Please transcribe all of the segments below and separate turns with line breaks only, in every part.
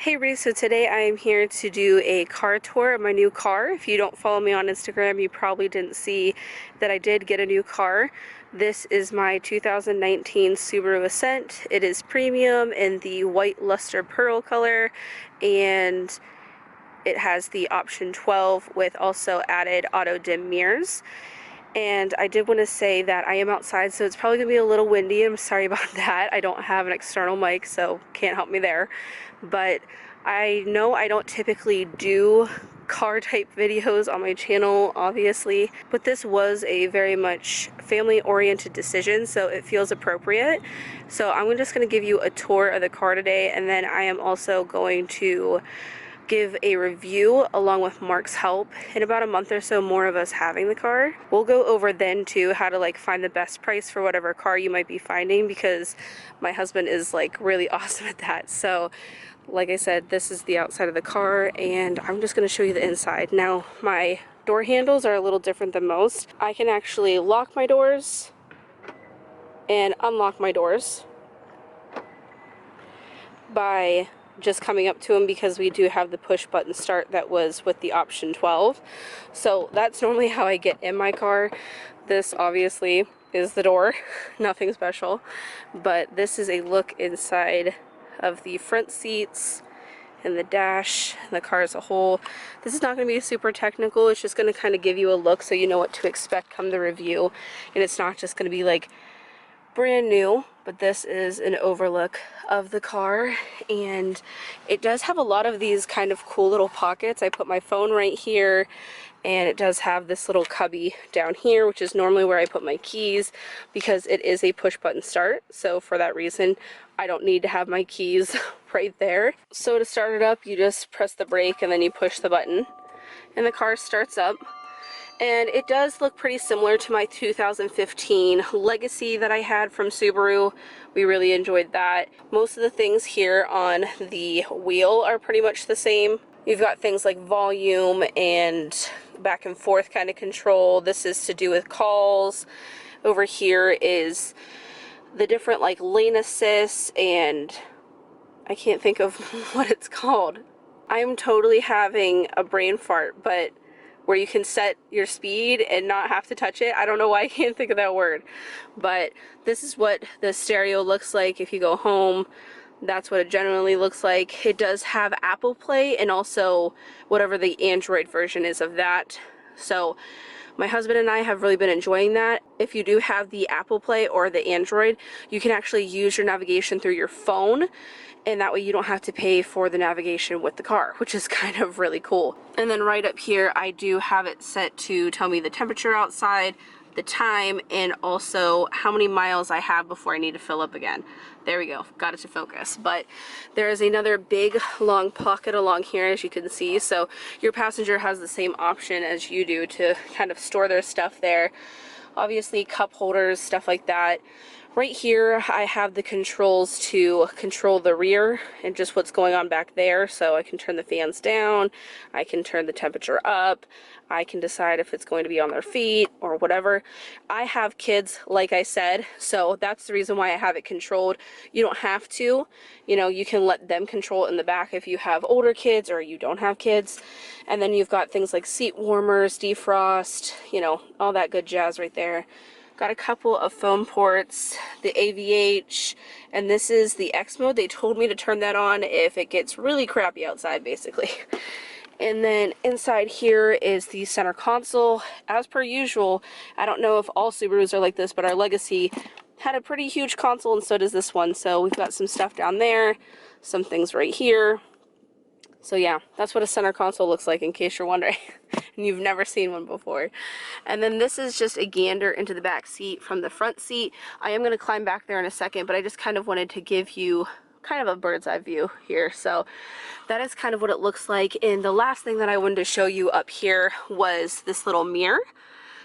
Hey Reese, so today I am here to do a car tour of my new car. If you don't follow me on Instagram, you probably didn't see that I did get a new car. This is my 2019 Subaru Ascent. It is premium in the white luster pearl color, and it has the option 12 with also added auto dim mirrors. And I did want to say that I am outside, so it's probably going to be a little windy. I'm sorry about that. I don't have an external mic, so can't help me there. But I know I don't typically do car type videos on my channel, obviously, but this was a very much family oriented decision, so it feels appropriate. So I'm just going to give you a tour of the car today, and then I am also going to give a review along with Mark's help. In about a month or so more of us having the car, we'll go over then to how to find the best price for whatever car you might be finding, because my husband is really awesome at that. So like I said, this is the outside of the car, and I'm just going to show you the inside. Now my door handles are a little different than most. I can actually lock my doors and unlock my doors by just coming up to them, because we do have the push button start that was with the option 12. So that's normally how I get in my car. This obviously is the door, nothing special, but this is a look inside of the front seats and the dash and the car as a whole. This is not going to be super technical. It's just going to kind of give you a look so you know what to expect come the review, and it's not just going to be brand new, but this is an overlook of the car. And it does have a lot of these kind of cool little pockets. I put my phone right here, and it does have this little cubby down here, which is normally where I put my keys, because it is a push button start. So for that reason, I don't need to have my keys right there. So to start it up, you just press the brake and then you push the button and the car starts up. And it does look pretty similar to my 2015 Legacy that I had from Subaru. We really enjoyed that. Most of the things here on the wheel are pretty much the same. You've got things like volume and back and forth kind of control. This is to do with calls. Over here is the different lane assist, and I can't think of what it's called. I'm totally having a brain fart, but where you can set your speed and not have to touch it. I don't know why I can't think of that word. But this is what the stereo looks like if you go home. That's what it generally looks like. It does have Apple Play and also whatever the Android version is of that. So my husband and I have really been enjoying that. If you do have the Apple Play or the Android, you can actually use your navigation through your phone, and that way you don't have to pay for the navigation with the car, which is kind of really cool. And then right up here, I do have it set to tell me the temperature outside, the time, and also how many miles I have before I need to fill up again. There we go, got it to focus. But there is another big long pocket along here, as you can see, so your passenger has the same option as you do to kind of store their stuff there. Obviously cup holders, stuff like that. Right here I have the controls to control the rear and just what's going on back there. So I can turn the fans down, I can turn the temperature up, I can decide if it's going to be on their feet or whatever. I have kids, like I said, so that's the reason why I have it controlled. You don't have to, you can let them control it in the back if you have older kids or you don't have kids. And then you've got things like seat warmers, defrost, all that good jazz right there. Got a couple of phone ports, the AVH, and this is the X mode. They told me to turn that on if it gets really crappy outside, basically. And then inside here is the center console. As per usual, I don't know if all Subarus are like this, but our Legacy had a pretty huge console, and so does this one. So we've got some stuff down there, some things right here. So yeah, that's what a center console looks like, in case you're wondering and you've never seen one before. And then this is just a gander into the back seat from the front seat. I am going to climb back there in a second, but I just kind of wanted to give you kind of a bird's eye view here. So that is kind of what it looks like. And the last thing that I wanted to show you up here was this little mirror.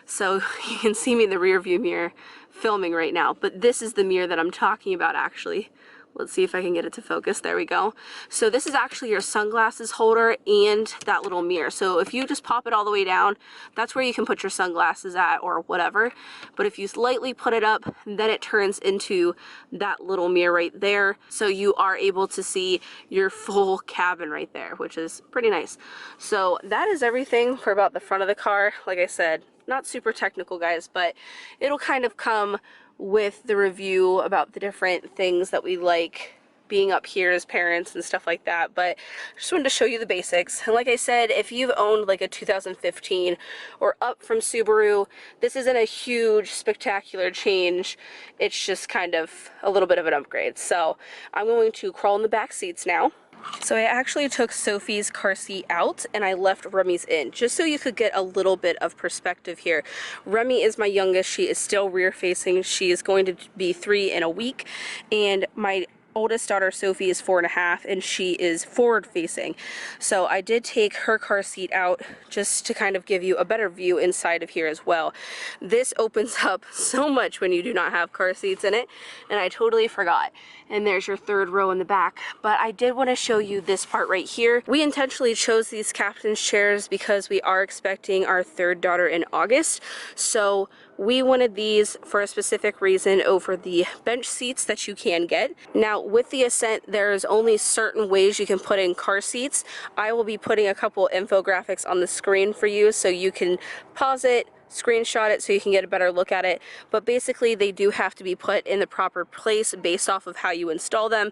So you can see me in the rear view mirror filming right now, but this is the mirror that I'm talking about actually. Let's see if I can get it to focus. There we go. So this is actually your sunglasses holder and that little mirror. So if you just pop it all the way down, that's where you can put your sunglasses at or whatever. But if you lightly put it up, then it turns into that little mirror right there. So you are able to see your full cabin right there, which is pretty nice. So that is everything for about the front of the car. Like I said, not super technical, guys, but it'll kind of come with the review about the different things that we like being up here as parents and stuff like that. But I just wanted to show you the basics. And like I said, if you've owned like a 2015 or up from Subaru, this isn't a huge spectacular change. It's just kind of a little bit of an upgrade. So I'm going to crawl in the back seats now. So I actually took Sophie's car seat out and I left Remy's in, just so you could get a little bit of perspective here. Remy is my youngest. She is still rear facing. She is going to be 3 in a week, and my oldest daughter Sophie is 4.5 and she is forward facing. So I did take her car seat out just to kind of give you a better view inside of here as well. This opens up so much when you do not have car seats in it, and I totally forgot. And there's your third row in the back. But I did want to show you this part right here. We intentionally chose these captain's chairs because we are expecting our third daughter in August. So we wanted these for a specific reason over the bench seats that you can get. Now with the Ascent, there's only certain ways you can put in car seats. I will be putting a couple infographics on the screen for you so you can pause it, screenshot it so you can get a better look at it. But basically they do have to be put in the proper place based off of how you install them.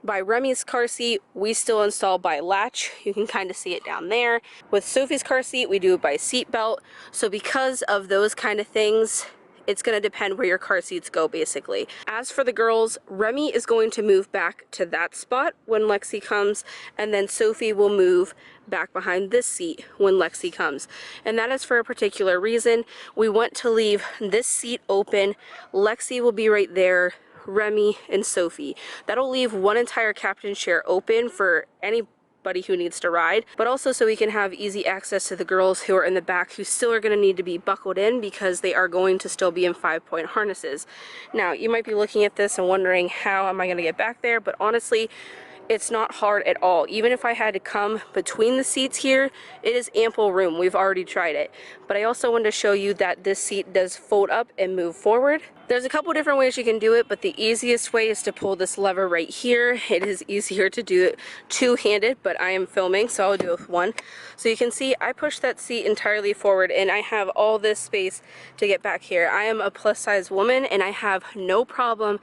By Remy's car seat, we still install by latch. You can kind of see it down there. With Sophie's car seat, we do it by seat belt. So because of those kind of things, it's going to depend where your car seats go, basically. As for the girls, Remy is going to move back to that spot when Lexi comes, and then Sophie will move back behind this seat when Lexi comes. And that is for a particular reason. We want to leave this seat open. Lexi will be right there, Remy and Sophie. That'll leave one entire captain's chair open for anybody who needs to ride, but also so we can have easy access to the girls who are in the back who still are going to need to be buckled in because they are going to still be in 5-point harnesses. Now, you might be looking at this and wondering, how am I going to get back there? But honestly, it's not hard at all. Even if I had to come between the seats here, it is ample room. We've already tried it. But I also wanted to show you that this seat does fold up and move forward. There's a couple different ways you can do it, but the easiest way is to pull this lever right here. It is easier to do it two-handed, but I am filming, so I'll do it with one. So you can see I pushed that seat entirely forward and I have all this space to get back here. I am a plus-size woman and I have no problem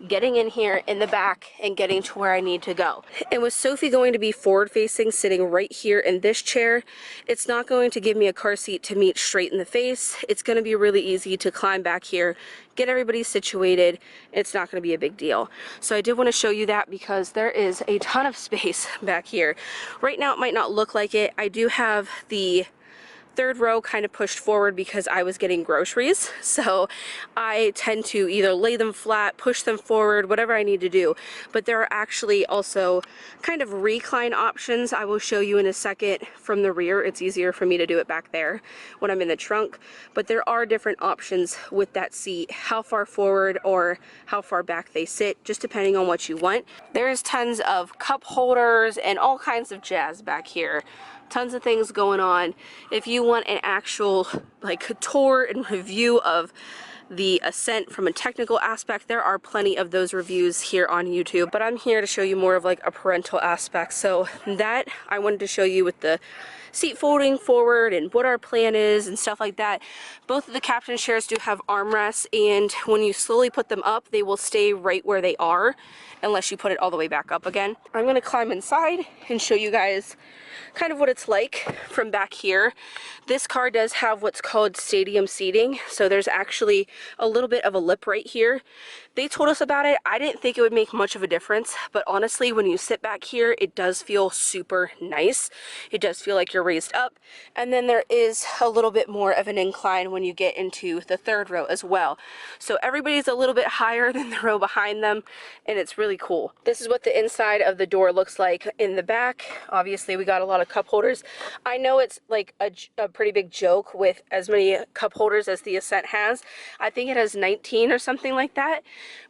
getting in here in the back and getting to where I need to go. And with Sophie going to be forward-facing, sitting right here in this chair, it's not going to give me a car seat to meet straight in the face. It's going to be really easy to climb back here, get everybody situated. It's not going to be a big deal. So I did want to show you that because there is a ton of space back here. Right now it might not look like it. I do have the third row kind of pushed forward because I was getting groceries, so I tend to either lay them flat, push them forward, whatever I need to do. But there are actually also kind of recline options I will show you in a second from the rear. It's easier for me to do it back there when I'm in the trunk, but there are different options with that seat, how far forward or how far back they sit, just depending on what you want. There's tons of cup holders and all kinds of jazz back here. Tons of things going on. If you want an actual like tour and review of the Ascent from a technical aspect, there are plenty of those reviews here on YouTube, but I'm here to show you more of like a parental aspect. So that I wanted to show you with the seat folding forward and what our plan is and stuff like that. Both of the captain chairs do have armrests, and when you slowly put them up, they will stay right where they are unless you put it all the way back up again. I'm going to climb inside and show you guys kind of what it's like from back here. This car does have what's called stadium seating, so there's actually a little bit of a lip right here. They told us about it. I didn't think it would make much of a difference, but honestly, when you sit back here, it does feel super nice. It does feel like you're raised up, and then there is a little bit more of an incline when you get into the third row as well. So everybody's a little bit higher than the row behind them, and it's really cool. This is what the inside of the door looks like in the back. Obviously, we got a lot of cup holders. I know it's like a pretty big joke with as many cup holders as the Ascent has. I think it has 19 or something like that.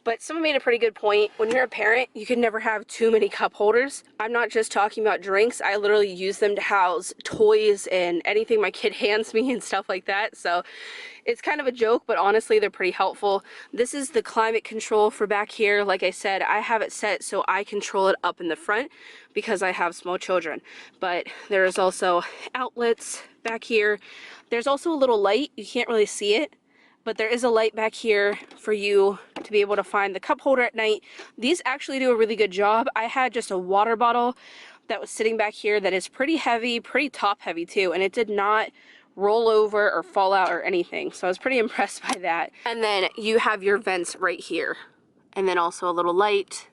But someone made a pretty good point. When you're a parent, you can never have too many cup holders. I'm not just talking about drinks. I literally use them to house toys and anything my kid hands me and stuff like that. So it's kind of a joke, but honestly, they're pretty helpful. This is the climate control for back here. Like I said, I have it set so I control it up in the front because I have small children. But there's also outlets back here. There's also a little light. You can't really see it, but there is a light back here for you to be able to find the cup holder at night. These actually do a really good job. I had just a water bottle that was sitting back here that is pretty heavy, pretty top heavy too, and it did not roll over or fall out or anything. So I was pretty impressed by that. And then you have your vents right here. And then also a little light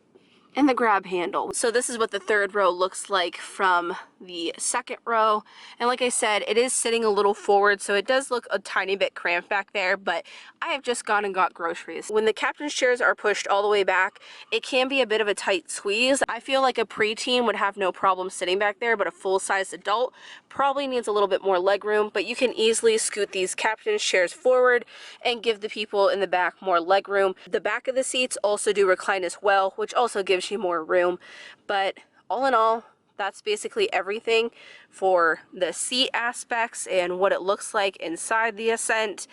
and the grab handle. So this is what the third row looks like from the second row. And like I said, it is sitting a little forward, so it does look a tiny bit cramped back there, but I have just gone and got groceries. When the captain's chairs are pushed all the way back, it can be a bit of a tight squeeze. I feel like a preteen would have no problem sitting back there, but a full-size adult probably needs a little bit more leg room, but you can easily scoot these captain's chairs forward and give the people in the back more leg room. The back of the seats also do recline as well, which also gives you more room. But all in all, that's basically everything for the seat aspects and what it looks like inside the Ascent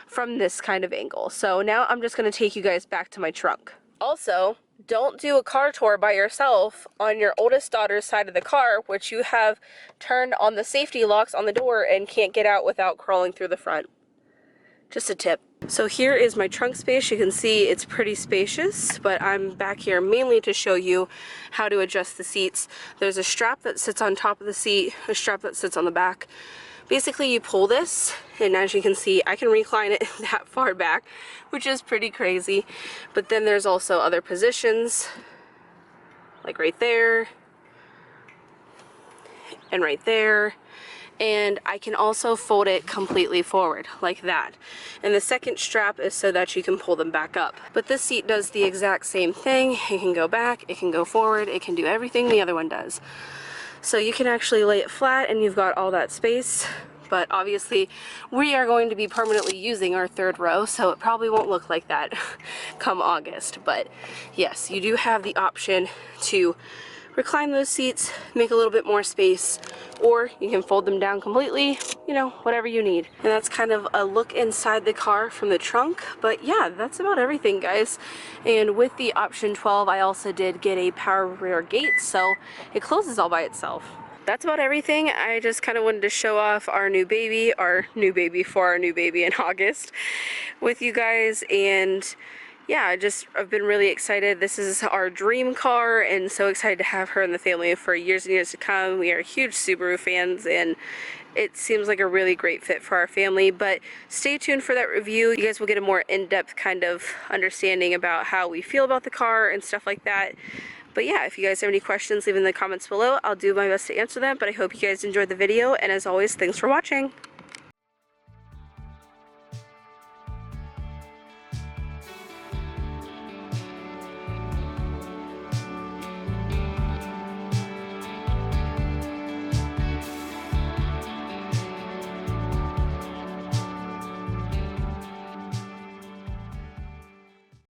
from this kind of angle. So now I'm just going to take you guys back to my trunk. Also, don't do a car tour by yourself on your oldest daughter's side of the car, which you have turned on the safety locks on the door and can't get out without crawling through the front. Just a tip. So here is my trunk space. You can see it's pretty spacious, but I'm back here mainly to show you how to adjust the seats. There's a strap that sits on top of the seat, a strap that sits on the back. Basically, you pull this, and as you can see, I can recline it that far back, which is pretty crazy. But then there's also other positions, like right there, and right there. And I can also fold it completely forward like that. And the second strap is so that you can pull them back up. But this seat does the exact same thing. It can go back, it can go forward, it can do everything the other one does. So you can actually lay it flat and you've got all that space. But obviously we are going to be permanently using our third row, so it probably won't look like that come August. But yes, you do have the option to recline those seats, make a little bit more space, or you can fold them down completely, you know, whatever you need. And that's kind of a look inside the car from the trunk. But yeah, that's about everything, guys. And with the option 12, I also did get a power rear gate, so it closes all by itself. That's about everything. I just kind of wanted to show off our new baby for our new baby in August with you guys. And yeah, I've been really excited. This is our dream car and so excited to have her in the family for years and years to come. We are huge Subaru fans and it seems like a really great fit for our family. But stay tuned for that review. You guys will get a more in-depth kind of understanding about how we feel about the car and stuff like that. But yeah, if you guys have any questions, leave in the comments below. I'll do my best to answer them, but I hope you guys enjoyed the video, and as always, thanks for watching.